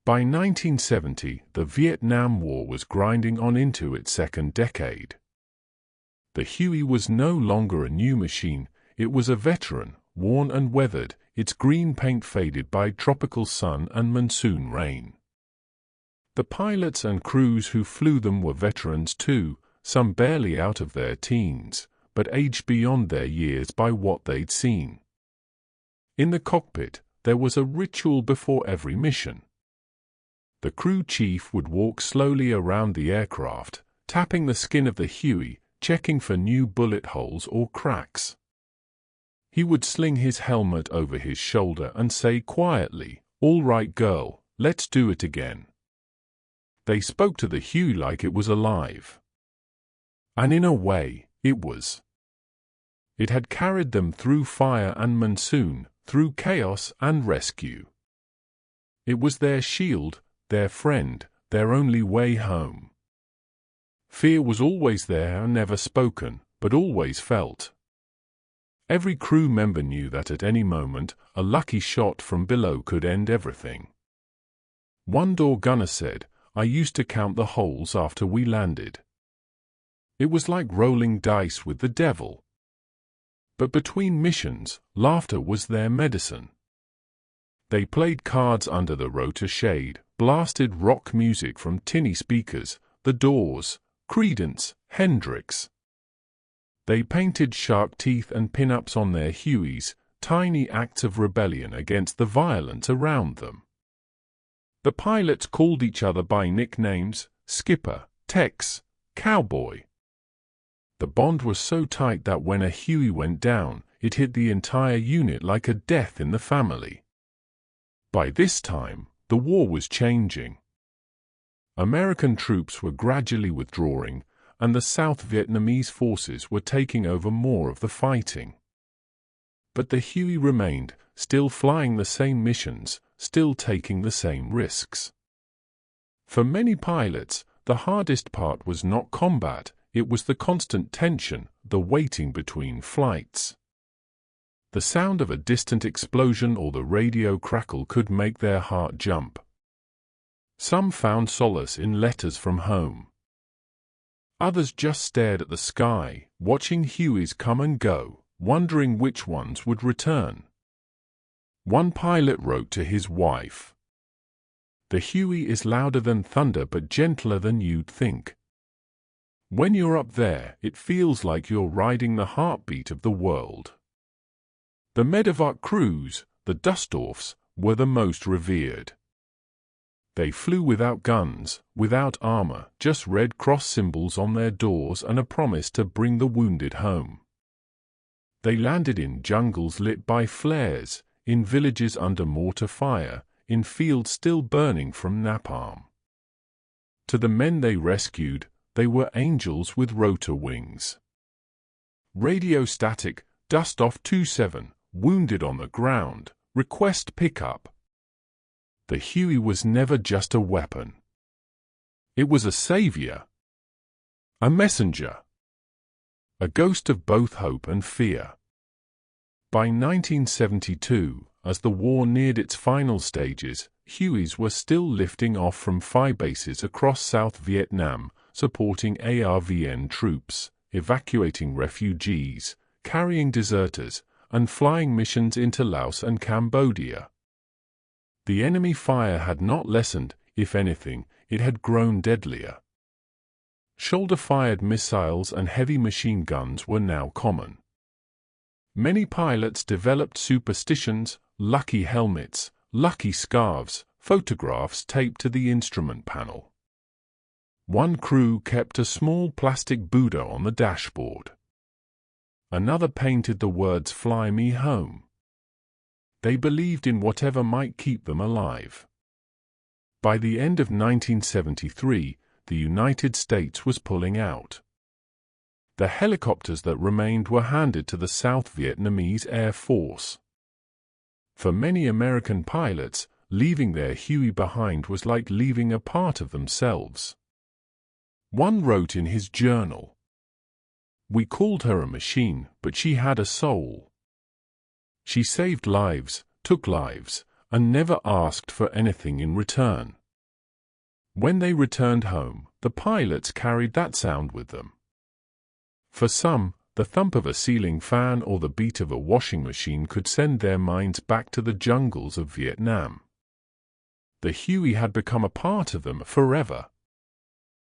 By 1970, the Vietnam War was grinding on into its second decade. The Huey was no longer a new machine, it was a veteran, worn and weathered, its green paint faded by tropical sun and monsoon rain. The pilots and crews who flew them were veterans too, some barely out of their teens, but aged beyond their years by what they'd seen. In the cockpit, there was a ritual before every mission. The crew chief would walk slowly around the aircraft, tapping the skin of the Huey, checking for new bullet holes or cracks. He would sling his helmet over his shoulder and say quietly, "All right, girl, let's do it again." They spoke to the Huey like it was alive. And in a way, it was. It had carried them through fire and monsoon, through chaos and rescue. It was their shield, their friend, their only way home. Fear was always there and never spoken, but always felt. Every crew member knew that at any moment, a lucky shot from below could end everything. One door gunner said, "I used to count the holes after we landed. It was like rolling dice with the devil." But between missions, laughter was their medicine. They played cards under the rotor shade, blasted rock music from tinny speakers, The Doors, Creedence, Hendrix. They painted shark teeth and pin-ups on their Hueys, tiny acts of rebellion against the violence around them. The pilots called each other by nicknames, Skipper, Tex, Cowboy. The bond was so tight that when a Huey went down, it hit the entire unit like a death in the family. By this time, the war was changing. American troops were gradually withdrawing, and the South Vietnamese forces were taking over more of the fighting. But the Huey remained, still flying the same missions, still taking the same risks. For many pilots, the hardest part was not combat, it was the constant tension, the waiting between flights. The sound of a distant explosion or the radio crackle could make their heart jump. Some found solace in letters from home. Others just stared at the sky, watching Hueys come and go, wondering which ones would return. One pilot wrote to his wife, "The Huey is louder than thunder but gentler than you'd think. When you're up there, it feels like you're riding the heartbeat of the world." The medevac crews, the Dustorfs, were the most revered. They flew without guns, without armor, just Red Cross symbols on their doors and a promise to bring the wounded home. They landed in jungles lit by flares, in villages under mortar fire, in fields still burning from napalm. To the men they rescued, they were angels with rotor wings. Radio static, Dustoff 27, wounded on the ground, request pickup. The Huey was never just a weapon. It was a savior, a messenger, a ghost of both hope and fear. By 1972, as the war neared its final stages, Hueys were still lifting off from phi bases across South Vietnam, supporting ARVN troops, evacuating refugees, carrying deserters, and flying missions into Laos and Cambodia. The enemy fire had not lessened, if anything, it had grown deadlier. Shoulder-fired missiles and heavy machine guns were now common. Many pilots developed superstitions, lucky helmets, lucky scarves, photographs taped to the instrument panel. One crew kept a small plastic Buddha on the dashboard. Another painted the words "Fly me home." They believed in whatever might keep them alive. By the end of 1973, the United States was pulling out. The helicopters that remained were handed to the South Vietnamese Air Force. For many American pilots, leaving their Huey behind was like leaving a part of themselves. One wrote in his journal, "We called her a machine, but she had a soul. She saved lives, took lives, and never asked for anything in return. When they returned home, the pilots carried that sound with them. For some, the thump of a ceiling fan or the beat of a washing machine could send their minds back to the jungles of Vietnam. The Huey had become a part of them forever.